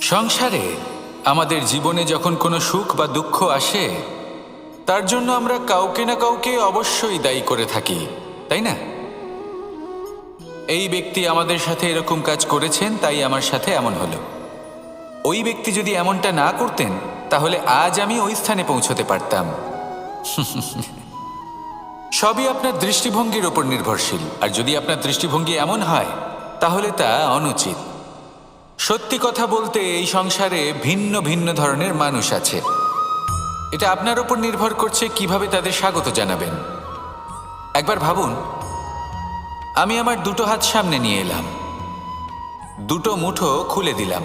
সংসারে আমাদের জীবনে যখন কোনো সুখ বা দুঃখ আসে, তার জন্য আমরা কাউকে না কাউকে অবশ্যই দায়ী করে থাকি, তাই না? এই ব্যক্তি আমাদের সাথে এরকম কাজ করেছেন, তাই আমার সাথে এমন হলো। ওই ব্যক্তি যদি এমনটা না করতেন, তাহলে আজ আমি ওই স্থানে পৌঁছতে পারতাম। সবই আপনার দৃষ্টিভঙ্গির ওপর নির্ভরশীল, আর যদি আপনার দৃষ্টিভঙ্গি এমন হয়, তাহলে তা অনুচিত। সত্যি কথা বলতে, এই সংসারে ভিন্ন ভিন্ন ধরনের মানুষ আছে। এটা আপনার উপর নির্ভর করছে কিভাবে তাদের স্বাগত জানাবেন। একবার ভাবুন, আমি আমার দুটো হাত সামনে নিয়ে এলাম, দুটো মুঠো খুলে দিলাম।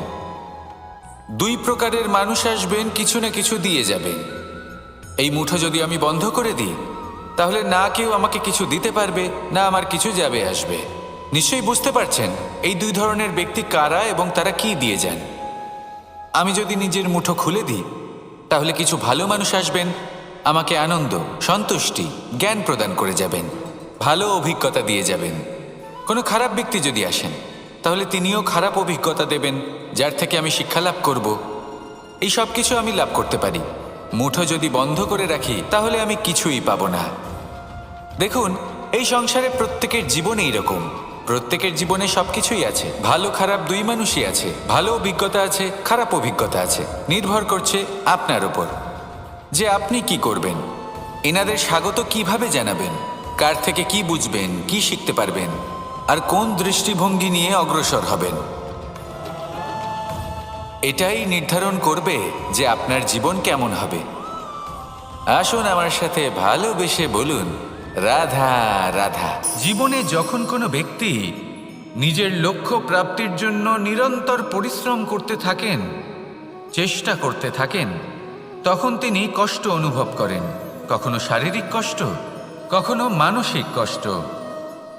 দুই প্রকারের মানুষ আসবেন, কিছু না কিছু দিয়ে যাবেন। এই মুঠো যদি আমি বন্ধ করে দিই, তাহলে না কেউ আমাকে কিছু দিতে পারবে, না আমার কিছু যাবে আসবে। নিশ্চয়ই বুঝতে পারছেন এই দুই ধরনের ব্যক্তি কারা এবং তারা কি দিয়ে যান। আমি যদি নিজের মুঠো খুলে দিই, তাহলে কিছু ভালো মানুষ আসবেন, আমাকে আনন্দ, সন্তুষ্টি, জ্ঞান প্রদান করে যাবেন, ভালো অভিজ্ঞতা দিয়ে যাবেন। কোনো খারাপ ব্যক্তি যদি আসেন, তাহলে তিনিও খারাপ অভিজ্ঞতা দেবেন, যার থেকে আমি শিক্ষা লাভ করব। এই সব কিছু আমি লাভ করতে পারি। মুঠো যদি বন্ধ করে রাখি, তাহলে আমি কিছুই পাবো না। দেখুন, এই সংসারে প্রত্যেকের জীবনে এইরকম। প্রত্যেকের জীবনে সবকিছুই আছে, ভালো খারাপ দুই মানুষই আছে। ভালো অভিজ্ঞতা আছে, খারাপ অভিজ্ঞতা আছে। নির্ভর করছে আপনার উপর যে আপনি কি করবেন। এনাদের স্বাগত কিভাবে জানাবেন, কার থেকে কি বুঝবেন, কি শিখতে পারবেন, আর কোন দৃষ্টিভঙ্গি নিয়ে অগ্রসর হবেন। এটাই নির্ধারণ করবে যে আপনার জীবন কেমন হবে। আসুন আমার সাথে ভালোবেসে বলুন, রাধা রাধা। জীবনে যখন কোনো ব্যক্তি নিজের লক্ষ্য প্রাপ্তির জন্য নিরন্তর পরিশ্রম করতে থাকেন, চেষ্টা করতে থাকেন, তখন তিনি কষ্ট অনুভব করেন। কখনো শারীরিক কষ্ট, কখনো মানসিক কষ্ট।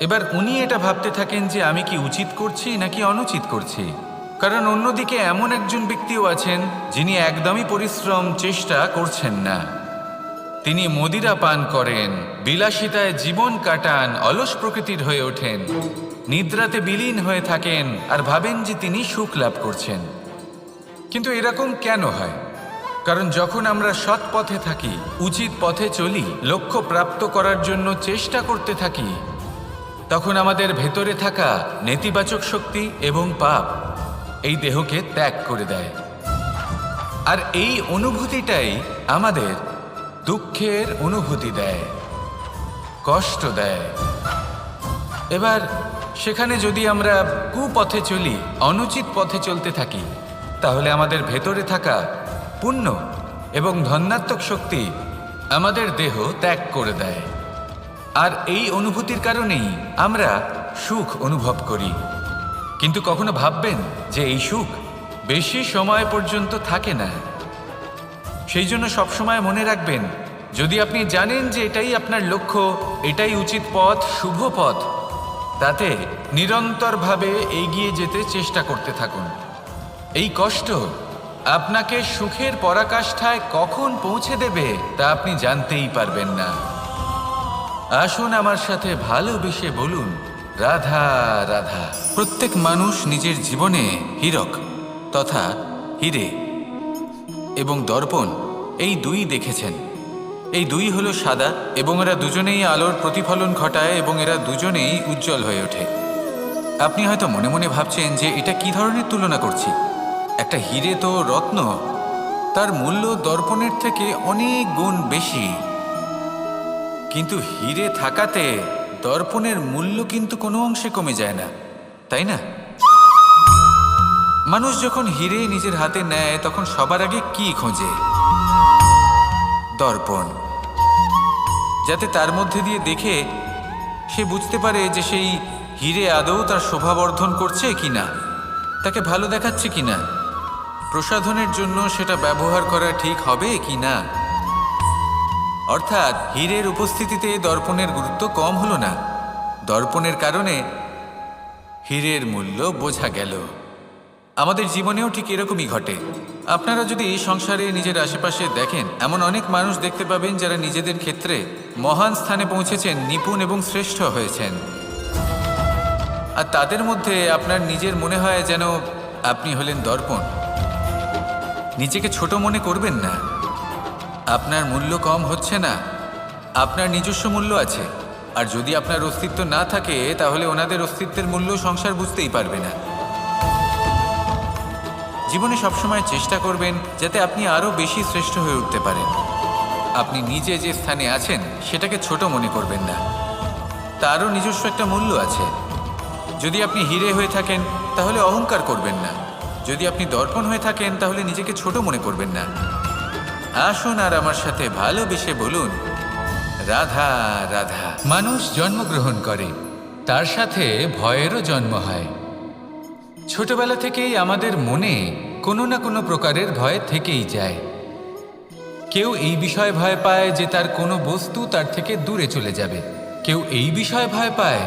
এবার উনি এটা ভাবতে থাকেন যে আমি কি উচিত করছি নাকি অনুচিত করছি। কারণ অন্যদিকে এমন একজন ব্যক্তিও আছেন যিনি একদমই পরিশ্রম, চেষ্টা করছেন না। তিনি মদিরা পান করেন, বিলাসিতায় জীবন কাটান, অলস প্রকৃতির হয়ে ওঠেন, নিদ্রাতে বিলীন হয়ে থাকেন আর ভাবেন যে তিনি সুখ লাভ করছেন। কিন্তু এরকম কেন হয়? কারণ যখন আমরা সৎ পথে থাকি, উচিত পথে চলি, লক্ষ্য প্রাপ্ত করার জন্য চেষ্টা করতে থাকি, তখন আমাদের ভেতরে থাকা নেতিবাচক শক্তি এবং পাপ এই দেহকে ত্যাগ করে দেয়। আর এই অনুভূতিটাই আমাদের দুঃখের অনুভূতি দেয়, কষ্ট দেয়। এবার সেখানে যদি আমরা কুপথে চলি, অনুচিত পথে চলতে থাকি, তাহলে আমাদের ভেতরে থাকা পুণ্য এবং ধনাত্মক শক্তি আমাদের দেহ ত্যাগ করে দেয়। আর এই অনুভূতির কারণেই আমরা সুখ অনুভব করি। কিন্তু কখনো ভাববেন যে এই সুখ বেশি সময় পর্যন্ত থাকে না। সেই জন্য সবসময় মনে রাখবেন, যদি আপনি জানেন যে এটাই আপনার লক্ষ্য, এটাই উচিত পথ, শুভ পথ, তাতে নিরন্তরভাবে এগিয়ে যেতে চেষ্টা করতে থাকুন। এই কষ্ট আপনাকে সুখের পরাকাষ্ঠায় কখন পৌঁছে দেবে তা আপনি জানতেই পারবেন না। আসুন আমার সাথে ভালোবেসে বলুন, রাধা রাধা। প্রত্যেক মানুষ নিজের জীবনে হীরক তথা হীরে এবং দর্পণ এই দুই দেখেছেন। এই দুই হলো সাদা এবং এরা দুজনেই আলোর প্রতিফলন ঘটায় এবং এরা দুজনেই উজ্জ্বল হয়ে ওঠে। আপনি হয়তো মনে মনে ভাবছেন যে এটা কি ধরনের তুলনা করছি। একটা হীরে তো রত্ন, তার মূল্য দর্পণের থেকে অনেক গুণ বেশি। কিন্তু হীরে থাকাতে দর্পণের মূল্য কিন্তু কোনো অংশে কমে যায় না, তাই না? মানুষ যখন হীরে নিজের হাতে নেয়, তখন সবার আগে কি খোঁজে? দর্পণ, যাতে তার মধ্যে দিয়ে দেখে সে বুঝতে পারে যে সেই হীরে আদৌ তার শোভাবর্ধন করছে কিনা, তাকে ভালো দেখাচ্ছে কিনা, প্রসাধনের জন্য সেটা ব্যবহার করা ঠিক হবে কিনা। অর্থাৎ হীরের উপস্থিতিতে দর্পণের গুরুত্ব কম হলো না। দর্পণের কারণে হীরের মূল্য বোঝা গেল। আমাদের জীবনেও ঠিক এরকমই ঘটে। আপনারা যদি এই সংসারে নিজের আশেপাশে দেখেন, এমন অনেক মানুষ দেখতে পাবেন যারা নিজেদের ক্ষেত্রে মহান স্থানে পৌঁছেছেন, নিপুণ এবং শ্রেষ্ঠ হয়েছেন। আর তাদের মধ্যে আপনার নিজের মনে হয় যেন আপনি হলেন দর্পণ। নিজেকে ছোট মনে করবেন না। আপনার মূল্য কম হচ্ছে না, আপনার নিজস্ব মূল্য আছে। আর যদি আপনার অস্তিত্ব না থাকে তাহলে ওনাদের অস্তিত্বের মূল্য সংসার বুঝতেই পারবে না। জীবনে সবসময় চেষ্টা করবেন যাতে আপনি আরও বেশি শ্রেষ্ঠ হয়ে উঠতে পারেন। আপনি নিজে যে স্থানে আছেন সেটাকে ছোট মনে করবেন না, তারও নিজস্ব একটা মূল্য আছে। যদি আপনি হিরে হয়ে থাকেন তাহলে অহংকার করবেন না, যদি আপনি দর্পণ হয়ে থাকেন তাহলে নিজেকে ছোট মনে করবেন না। আসুন আর আমার সাথে ভালোবেসে বলুন, রাধা রাধা। মানুষ জন্মগ্রহণ করে, তার সাথে ভয়েরও জন্ম হয়। ছোটবেলা থেকেই আমাদের মনে কোনো না কোনো প্রকারের ভয় থেকেই যায়। কেউ এই বিষয়ে ভয় পায় যে তার কোনো বস্তু তার থেকে দূরে চলে যাবে, কেউ এই বিষয়ে ভয় পায়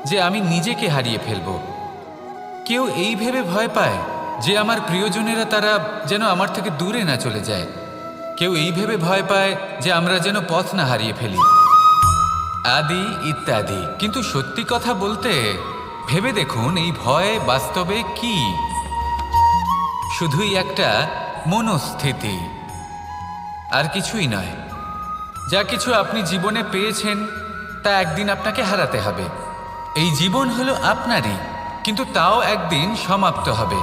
যে আমি নিজেকে হারিয়ে ফেলব, কেউ এই ভেবে ভয় পায় যে আমার প্রিয়জনেরা তারা যেন আমার থেকে দূরে না চলে যায়, কেউ এই ভেবে ভয় পায় যে আমরা যেন পথ না হারিয়ে ফেলি, আদি ইত্যাদি। কিন্তু সত্যি কথা বলতে ভেবে দেখুন, এই ভয় বাস্তবে কি? শুধুই একটা মনস্থিতি, আর কিছুই নয়। যা কিছু আপনি জীবনে পেয়েছেন তা একদিন আপনাকে হারাতে হবে। এই জীবন হলো আপনারই, কিন্তু তাও একদিন সমাপ্ত হবে।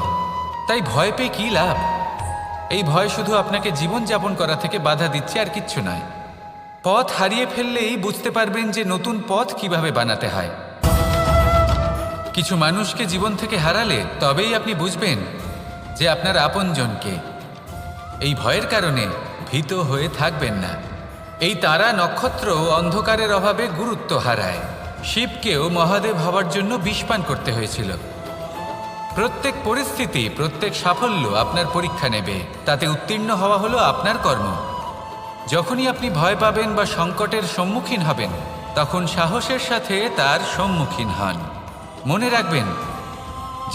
তাই ভয় পেয়ে কী লাভ? এই ভয় শুধু আপনাকে জীবনযাপন করা থেকে বাধা দিচ্ছে, আর কিচ্ছু নয়। পথ হারিয়ে ফেললেই বুঝতে পারবেন যে নতুন পথ কিভাবে বানাতে হয়। কিছু মানুষকে জীবন থেকে হারালে তবেই আপনি বুঝবেন যে আপনার আপনজনকে। এই ভয়ের কারণে ভীত হয়ে থাকবেন না। এই তারা নক্ষত্র অন্ধকারের অভাবে গুরুত্ব হারায়। শিবকেও মহাদেব হওয়ার জন্য বিষপান করতে হয়েছিল। প্রত্যেক পরিস্থিতি, প্রত্যেক সাফল্য আপনার পরীক্ষা নেবে, তাতে উত্তীর্ণ হওয়া হলো আপনার কর্ম। যখনই আপনি ভয় পাবেন বা সংকটের সম্মুখীন হবেন, তখন সাহসের সাথে তার সম্মুখীন হন। মনে রাখবেন,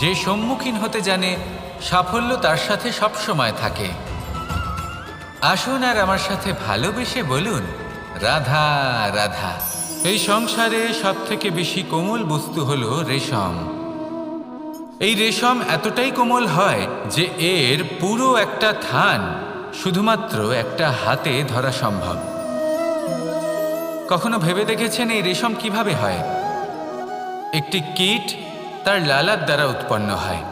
যে সম্মুখীন হতে জানে সাফল্য তার সাথে সবসময় থাকে। আসুন আর আমার সাথে ভালোবেসে বলুন, রাধা রাধা। এই সংসারে সবথেকে বেশি কোমল বস্তু হলো রেশম। এই রেশম এতটাই কোমল হয় যে এর পুরো একটা থান শুধুমাত্র একটা হাতে ধরা সম্ভব। কখনো ভেবে দেখেছেন এই রেশম কিভাবে হয়? একটি কীট তার লালার দ্বারা উৎপন্ন হয়।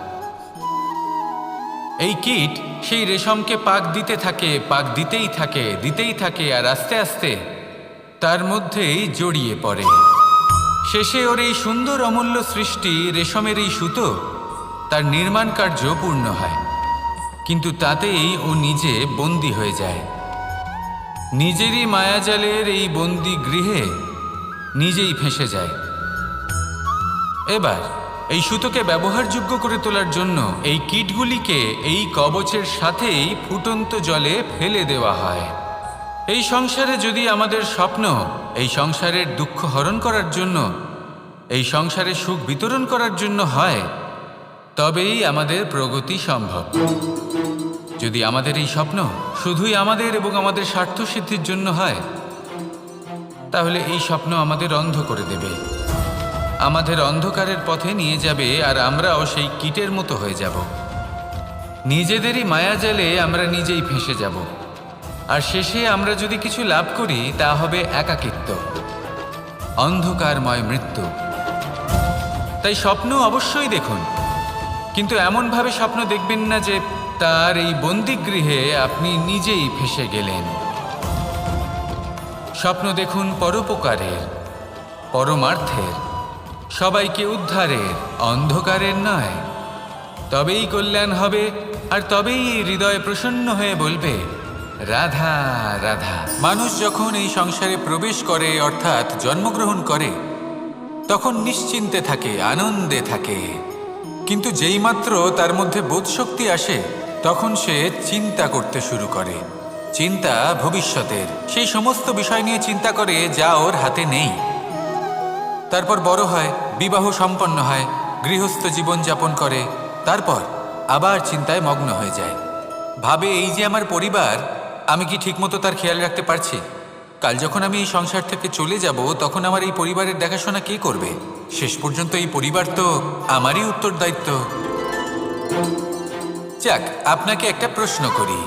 এই কীট সেই রেশমকে পাক দিতে থাকে, পাক দিতেই থাকে, আর আস্তে আস্তে তার মধ্যেই জড়িয়ে পড়ে। শেষে ওর এই সুন্দর অমূল্য সৃষ্টি রেশমের এই সুতো, তার নির্মাণ কার্য পূর্ণ হয়। কিন্তু তাতেই ও নিজে বন্দী হয়ে যায়। নিজেরই মায়াজালের এই বন্দী গৃহে নিজেই ফেঁসে যায়। এবার এই সুতোকে ব্যবহারযোগ্য করে তোলার জন্য এই কীটগুলিকে এই কবচের সাথেই ফুটন্ত জলে ফেলে দেওয়া হয়। এই সংসারে যদি আমাদের স্বপ্ন এই সংসারের দুঃখ হরণ করার জন্য, এই সংসারে সুখ বিতরণ করার জন্য হয়, তবেই আমাদের প্রগতি সম্ভব। যদি আমাদের এই স্বপ্ন শুধুই আমাদের এবং আমাদের স্বার্থসিদ্ধির জন্য হয়, তাহলে এই স্বপ্ন আমাদের অন্ধ করে দেবে, আমাদের অন্ধকারের পথে নিয়ে যাবে, আর আমরাও সেই কীটের মতো হয়ে যাব। নিজেদেরই মায়াজালে আমরা নিজেই ফেঁসে যাব, আর শেষে আমরা যদি কিছু লাভ করি তা হবে একাকিত্ব, অন্ধকারময় মৃত্যু। তাই স্বপ্ন অবশ্যই দেখুন, কিন্তু এমনভাবে স্বপ্ন দেখবেন না যে তার এই বন্দিগৃহে আপনি নিজেই ফেঁসে গেলেন। স্বপ্ন দেখুন পরোপকারের, পরমার্থের, সবাইকে উদ্ধারের, অন্ধকারের নয়। তবেই কল্যাণ হবে, আর তবেই হৃদয় প্রসন্ন হয়ে বলবে, রাধা রাধা। মানুষ যখন এই সংসারে প্রবেশ করে, অর্থাৎ জন্মগ্রহণ করে, তখন নিশ্চিন্তে থাকে, আনন্দে থাকে। কিন্তু যেইমাত্র তার মধ্যে বোধশক্তি আসে, তখন সে চিন্তা করতে শুরু করে। চিন্তা ভবিষ্যতের, সেই সমস্ত বিষয় নিয়ে চিন্তা করে যা ওর হাতে নেই। তারপর বড় হয়, বিবাহ সম্পন্ন হয়, গৃহস্থ জীবন যাপন করে, তারপর আবার চিন্তায় মগ্ন হয়ে যায়। ভাবে, এই যে আমার পরিবার, আমি কি ঠিকমতো তার খেয়াল রাখতে পারছি? কাল যখন আমি এই সংসার থেকে চলে যাব, তখন আমার এই পরিবারের দেখাশোনা কে করবে? শেষ পর্যন্ত এই পরিবার তো আমারই উত্তরদায়িত্ব। যাক, আপনাকে একটা প্রশ্ন করি।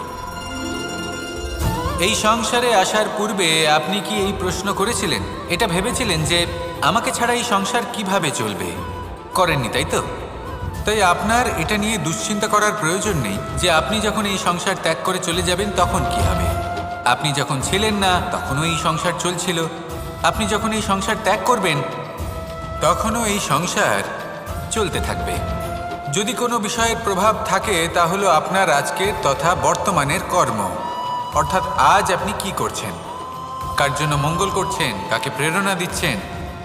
এই সংসারে আসার পূর্বে আপনি কি এই প্রশ্ন করেছিলেন, এটা ভেবেছিলেন যে আমাকে ছাড়া এই সংসার কিভাবে চলবে? করেননি, তাই তো? তাই আপনার এটা নিয়ে দুশ্চিন্তা করার প্রয়োজন নেই যে আপনি যখন এই সংসার ত্যাগ করে চলে যাবেন তখন কি হবে। আপনি যখন ছিলেন না তখনও এই সংসার চলছিল, আপনি যখন এই সংসার ত্যাগ করবেন তখনও এই সংসার চলতে থাকবে। যদি কোনো বিষয়ের প্রভাব থাকে তা হলো আপনার আজকের তথা বর্তমানের কর্ম, অর্থাৎ আজ আপনি কি করছেন, কার জন্য মঙ্গল করছেন, কাকে প্রেরণা দিচ্ছেন,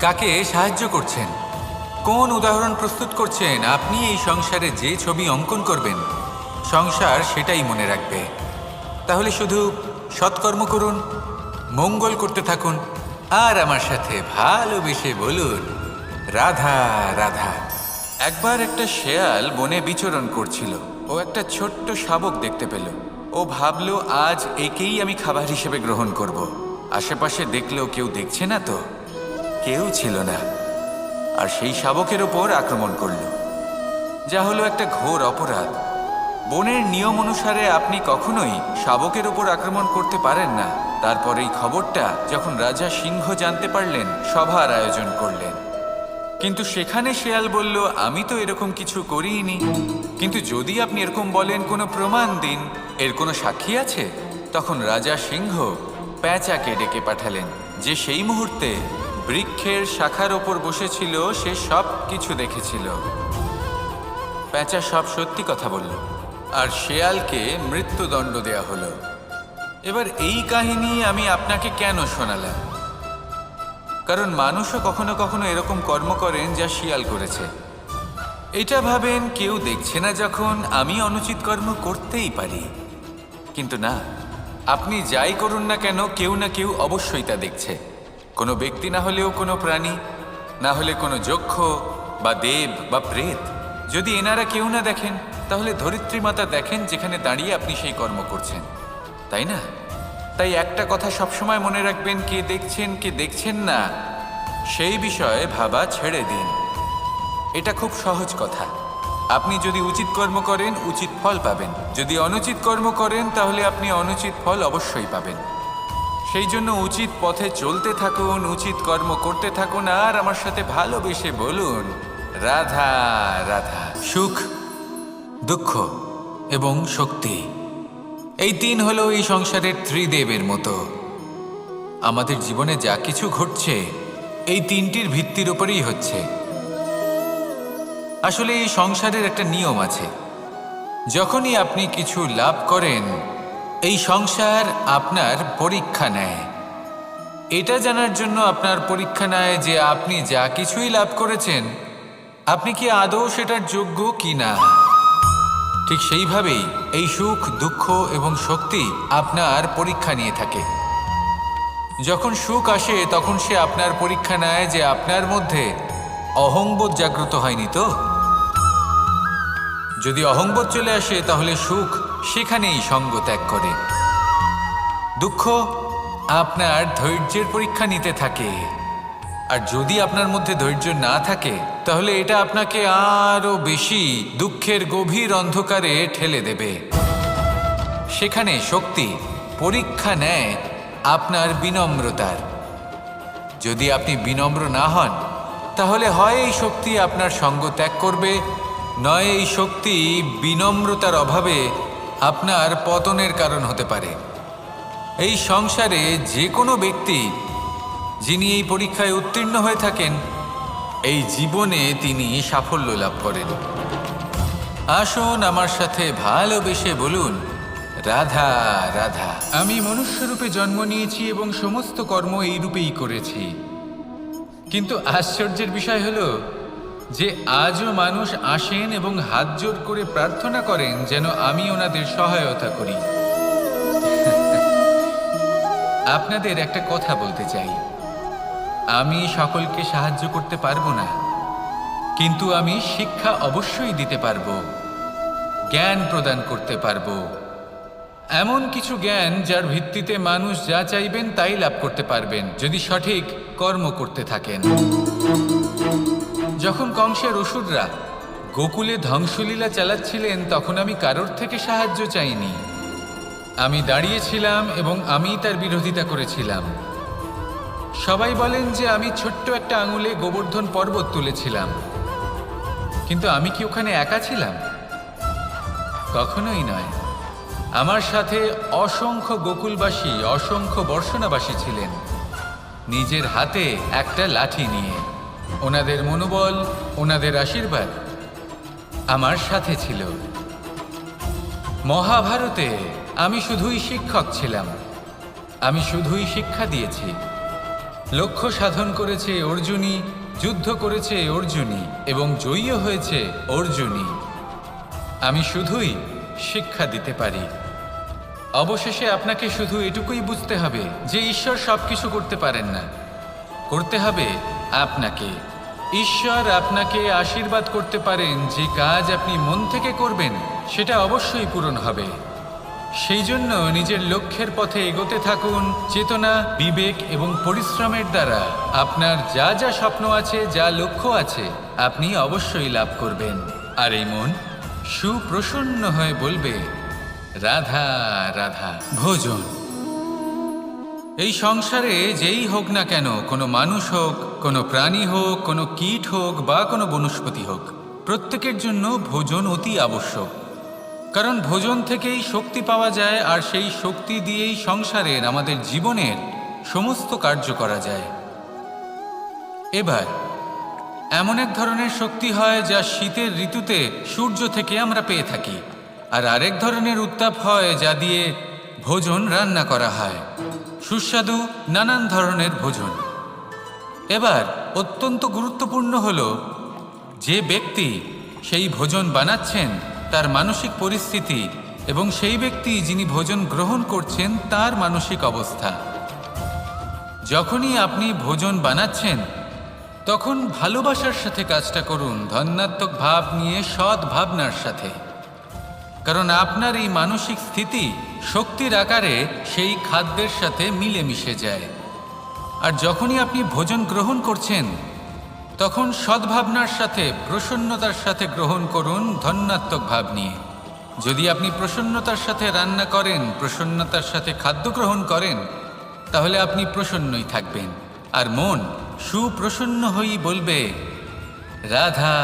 কাকে সাহায্য করছেন, কোন উদাহরণ প্রস্তুত করছেন। আপনি এই সংসারে যে ছবি অঙ্কন করবেন সংসার সেটাই মনে রাখবে। তাহলে শুধু সৎকর্ম করুন, মঙ্গল করতে থাকুন, আর আমার সাথে ভালোবেসে বলুন রাধা রাধা। একবার একটা শেয়াল বনে বিচরণ করছিল। ও একটা ছোট্ট শাবক দেখতে পেল। ও ভাবল, আজ একেই আমি খাবার হিসেবে গ্রহণ করব। আশেপাশে দেখলেও কেউ দেখছে না তো, কেউ ছিল না, আর সেই শাবকের ওপর আক্রমণ করল, যা হলো একটা ঘোর অপরাধ। বনের নিয়ম অনুসারে আপনি কখনোই শাবকের ওপর আক্রমণ করতে পারেন না। তারপর এই খবরটা যখন রাজা সিংহ জানতে পারলেন, সভার আয়োজন করলেন। কিন্তু সেখানে শেয়াল বলল, আমি তো এরকম কিছু করিনি। কিন্তু যদি আপনি এরকম বলেন, কোনো প্রমাণ দিন, এর কোনো সাক্ষী আছে? তখন রাজা সিংহ পেঁচাকে ডেকে পাঠালেন, যে সেই মুহূর্তে বৃক্ষের শাখার ওপর বসেছিল, সে সব কিছু দেখেছিল। পেঁচা সব সত্যি কথা বলল, আর শেয়ালকে মৃত্যুদণ্ড দেয়া হলো। এবার এই কাহিনী আমি আপনাকে কেন শোনালাম? কারণ মানুষও কখনো কখনো এরকম কর্ম করেন যা শিয়াল করেছে। এটা ভাবেন কেউ দেখছে না, যখন আমি অনুচিত কর্ম করতেই পারি। কিন্তু না, আপনি যাই করুন না কেন, কেউ না কেউ অবশ্যই তা দেখছে। কোনো ব্যক্তি না হলেও কোনো প্রাণী, না হলে কোনো যক্ষ বা দেব বা প্রেত। যদি এনারা কেউ না দেখেন, তাহলে ধরিত্রী মাতা দেখেন, যেখানে দাঁড়িয়ে আপনি সেই কর্ম করছেন, তাই না? তাই একটা কথা সবসময় মনে রাখবেন, কে দেখছেন কে দেখছেন না সেই বিষয়ে ভাবা ছেড়ে দিন। এটা খুব সহজ কথা। আপনি যদি উচিত কর্ম করেন, উচিত ফল পাবেন। যদি অনুচিত কর্ম করেন, তাহলে আপনি অনুচিত ফল অবশ্যই পাবেন। সেই জন্য উচিত পথে চলতে থাকুন, উচিত কর্ম করতে থাকুন, আর আমার সাথে ভালোবেসে বলুন রাধা রাধা। সুখ, দুঃখ এবং শক্তি, এই তিন হলো এই সংসারের ত্রিদেবের মতো। আমাদের জীবনে যা কিছু ঘটছে এই তিনটির ভিত্তির উপরেই হচ্ছে। আসলে এই সংসারের একটা নিয়ম আছে, যখনই আপনি কিছু লাভ করেন, এই সংসার আপনার পরীক্ষা নেয়। এটা জানার জন্য আপনার পরীক্ষা নেয় যে আপনি যা কিছুই লাভ করেছেন, আপনি কি আদৌ সেটার যোগ্য কি না। ঠিক সেইভাবেই এই সুখ, দুঃখ এবং শক্তি আপনার পরীক্ষা নিয়ে থাকে। যখন সুখ আসে, তখন সে আপনার পরীক্ষা নেয় যে আপনার মধ্যে অহংবোধ জাগ্রত হয়নি তো। যদি অহংবোধ চলে আসে, তাহলে সুখ সেখানেই সঙ্গ ত্যাগ করে। দুঃখ আপনার ধৈর্যের পরীক্ষা নিতে থাকে, আর যদি আপনার মধ্যে ধৈর্য না থাকে, তাহলে এটা আপনাকে আরো বেশি দুঃখের গভীর অন্ধকারে ঠেলে দেবে। সেখানে শক্তি পরীক্ষা নেয় আপনার বিনম্রতার। যদি আপনি বিনম্র না হন, তাহলে হয় এই শক্তি আপনার সঙ্গ ত্যাগ করবে, নয় এই শক্তি বিনম্রতার অভাবে আপনার পতনের কারণ হতে পারে। এই সংসারে যে কোনো ব্যক্তি যিনি এই পরীক্ষায় উত্তীর্ণ হয়ে থাকেন, এই জীবনে তিনি সাফল্য লাভ করেন। আসুন আমার সাথে ভালোবেসে বলুন রাধা রাধা। আমি মনুষ্যরূপে জন্ম নিয়েছি এবং সমস্ত কর্ম এই রূপেই করেছি। কিন্তু আশ্চর্যের বিষয় হলো যে আজও মানুষ আসেন এবং হাত জোড় করে প্রার্থনা করেন যেন আমি ওনাদের সহায়তা করি। আপনাদের একটা কথা বলতে চাই, আমি সকলকে সাহায্য করতে পারবো না, কিন্তু আমি শিক্ষা অবশ্যই দিতে পারবো, জ্ঞান প্রদান করতে পারবো। এমন কিছু জ্ঞান যার ভিত্তিতে মানুষ যা চাইবেন তাই লাভ করতে পারবেন, যদি সঠিক কর্ম করতে থাকেন। যখন কংসের অসুররা গোকুলে ধ্বংসলীলা চালাচ্ছিলেন তখন আমি কারোর থেকে সাহায্য চাইনি। আমি দাঁড়িয়েছিলাম এবং আমি তার বিরোধিতা করেছিলাম। সবাই বলেন যে আমি ছোট্ট একটা আঙুলে গোবর্ধন পর্বত তুলেছিলাম, কিন্তু আমি কি ওখানে একা ছিলাম? কখনোই নয়। আমার সাথে অসংখ্য গোকুলবাসী, অসংখ্য বর্ষণাবাসী ছিলেন, নিজের হাতে একটা লাঠি নিয়ে। ওনাদের মনোবল, ওনাদের আশীর্বাদ আমার সাথে ছিল। মহাভারতে আমি শুধুই শিক্ষক ছিলাম, আমি শুধুই শিক্ষা দিয়েছি। লক্ষ্য সাধন করেছে অর্জুনই, যুদ্ধ করেছে অর্জুনই এবং জয়ীও হয়েছে অর্জুনই। আমি শুধুই শিক্ষা দিতে পারি। অবশেষে আপনাকে শুধু এটুকুই বুঝতে হবে যে ঈশ্বর সবকিছু করতে পারেন না, করতে হবে আপনাকে। ঈশ্বর আপনাকে আশীর্বাদ করতে পারেন যে কাজ আপনি মন থেকে করবেন সেটা অবশ্যই পূরণ হবে। সেই জন্য নিজের লক্ষ্যের পথে এগোতে থাকুন। চেতনা, বিবেক এবং পরিশ্রমের দ্বারা আপনার যা যা স্বপ্ন আছে, যা লক্ষ্য আছে, আপনি অবশ্যই লাভ করবেন। আর এই মন সুপ্রসন্ন হয়ে বলবে, রাধা রাধা। ভোজন। এই সংসারে যেই হোক না কেন, কোনো মানুষ হোক, কোনো প্রাণী হোক, কোনো কীট হোক বা কোনো বনস্পতি হোক, প্রত্যেকের জন্য ভোজন অতি আবশ্যক। কারণ ভোজন থেকেই শক্তি পাওয়া যায়, আর সেই শক্তি দিয়েই সংসারের, আমাদের জীবনের সমস্ত কার্য করা যায়। এবার এমন এক ধরনের শক্তি হয় যা শীতের ঋতুতে সূর্য থেকে আমরা পেয়ে থাকি, আর আরেক ধরনের উত্তাপ হয় যা দিয়ে ভোজন রান্না করা হয়, সুস্বাদু নানান ধরনের ভোজন। এবার অত্যন্ত গুরুত্বপূর্ণ হলো যে ব্যক্তি সেই ভোজন বানাচ্ছেন তার মানসিক পরিস্থিতি এবং সেই ব্যক্তি যিনি ভোজন গ্রহণ করছেন তার মানসিক অবস্থা। যখনই আপনি ভোজন বানাচ্ছেন তখন ভালোবাসার সাথে কাজটা করুন, ধন্যাত্মক ভাব নিয়ে, সৎ ভাবনার সাথে। কারণ আপনার এই মানসিক স্থিতি শক্তির আকারে সেই খাদ্যের সাথে মিলেমিশে যায়। আর যখনই আপনি ভোজন গ্রহণ করছেন তখন সদ্ভাবনার সাথে, প্রসন্নতার সাথে গ্রহণ করুন, ধন্যাত্মক ভাব নিয়ে। যদি আপনি প্রসন্নতার সাথে রান্না করেন, প্রসন্নতার সাথে খাদ্য গ্রহণ করেন, তাহলে আপনি প্রসন্নই থাকবেন। আর মন সুপ্রসন্ন হয়েই বলবে, রাধা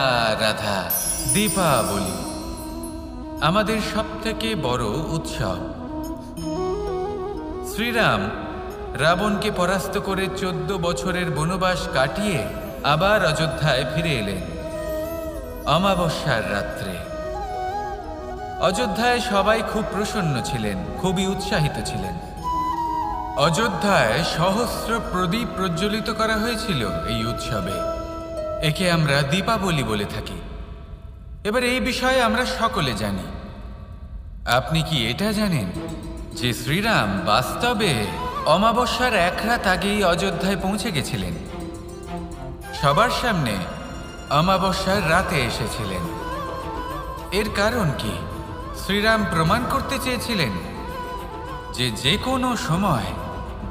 রাধা। দীপাবলি আমাদের সবথেকে বড় উৎসব। শ্রীরাম রাবণকে পরাস্ত করে 14 বছরের বনবাস কাটিয়ে আবার অযোধ্যায় ফিরে এলেন অমাবস্যার রাত্রে। অযোধ্যায় সবাই খুব প্রসন্ন ছিলেন, খুবই উৎসাহিত ছিলেন। অযোধ্যায় সহস্র প্রদীপ প্রজ্বলিত করা হয়েছিল এই উৎসবে। একে আমরা দীপাবলি বলে থাকি। এবার এই বিষয়ে আমরা সকলে জানি। আপনি কি এটা জানেন যে শ্রীরাম বাস্তবে অমাবস্যার এক রাত আগেই অযোধ্যায় পৌঁছে গেছিলেন? সবার সামনে অমাবস্যার রাতে এসেছিলেন। এর কারণ কি? শ্রীরাম প্রমাণ করতে চেয়েছিলেন যে যে কোনো সময়,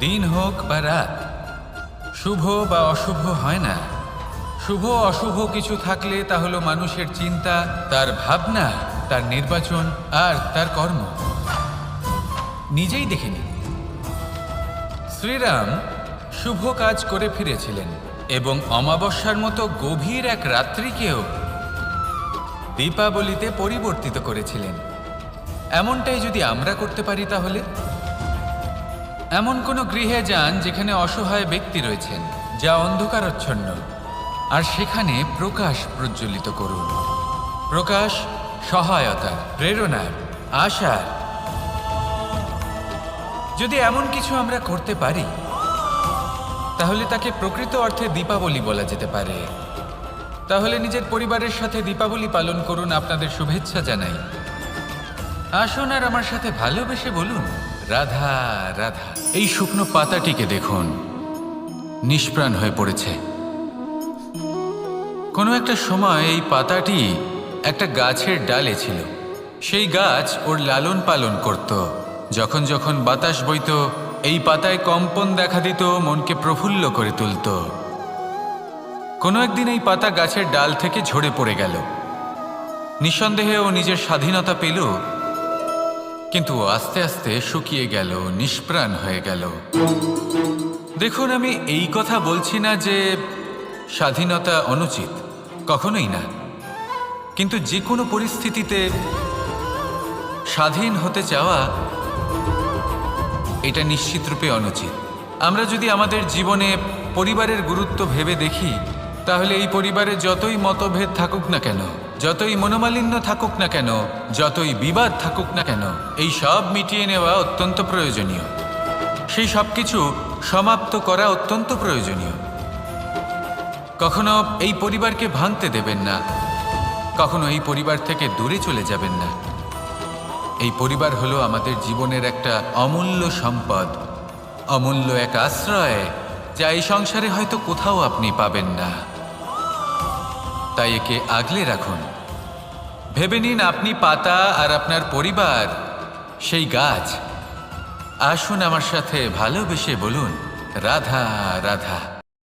দিন হোক বা রাত, শুভ বা অশুভ হয় না। শুভ অশুভ কিছু থাকলে তা হলো মানুষের চিন্তা, তার ভাবনা, তার নির্বাচন আর তার কর্ম। নিজেই দেখে নিন, শ্রীরাম শুভ কাজ করে ফিরেছিলেন এবং অমাবস্যার মতো গভীর এক রাত্রিকেও দীপাবলিতে পরিবর্তিত করেছিলেন। এমনটাই যদি আমরা করতে পারি, তাহলে এমন কোনো গৃহে যান যেখানে অসহায় ব্যক্তি রয়েছেন, যা অন্ধকারাচ্ছন্ন, আর সেখানে প্রকাশ প্রজ্বলিত করুন। প্রকাশ সহায়তার, প্রেরণার, আশার। যদি এমন কিছু আমরা করতে পারি তাহলে তাকে প্রকৃত অর্থে দীপাবলি বলা যেতে পারে। তাহলে নিজের পরিবারের সাথে দীপাবলি পালন করুন। আপনাদের শুভেচ্ছা জানাই। আসুন আর আমার সাথে ভালোবেসে বলুন, রাধা রাধা। এই শুকনো পাতাটিকে দেখুন, নিষ্প্রাণ হয়ে পড়েছে। কোনো একটা সময় এই পাতাটি একটা গাছের ডালে ছিল। সেই গাছ ওর লালন পালন করত। যখন যখন বাতাস বইত, এই পাতায় কম্পন দেখা দিত, মনকে প্রফুল্ল করে তুলত। কোনো একদিন এই পাতা গাছের ডাল থেকে ঝরে পড়ে গেল নিঃসন্দেহে ও নিজের স্বাধীনতা পেল, কিন্তু আস্তে আস্তে শুকিয়ে গেল, নিষ্প্রাণ হয়ে গেল। দেখুন, আমি এই কথা বলছি না যে স্বাধীনতা অনুচিত, কখনোই না। কিন্তু যে কোনো পরিস্থিতিতে স্বাধীন হতে চাওয়া এটা নিশ্চিতরূপে অনুচিত। আমরা যদি আমাদের জীবনে পরিবারের গুরুত্ব ভেবে দেখি, তাহলে এই পরিবারে যতই মতভেদ থাকুক না কেন, যতই মনোমালিন্য থাকুক না কেন, যতই বিবাদ থাকুক না কেন, এই সব মিটিয়ে নেওয়া অত্যন্ত প্রয়োজনীয়। সেই সব কিছু সমাপ্ত করা অত্যন্ত প্রয়োজনীয়। কখনো এই পরিবারকে ভাঙতে দেবেন না, কখনো এই পরিবার থেকে দূরে চলে যাবেন না। এই পরিবার হলো আমাদের জীবনের একটা অমূল্য সম্পদ, অমূল্য এক আশ্রয়, যা এই সংসারে হয়তো কোথাও আপনি পাবেন না। তাই একে আগলে রাখুন। ভেবে নিন আপনি পাতা আর আপনার পরিবার সেই গাছ। আসুন আমার সাথে ভালোবেসে বলুন, রাধা রাধা।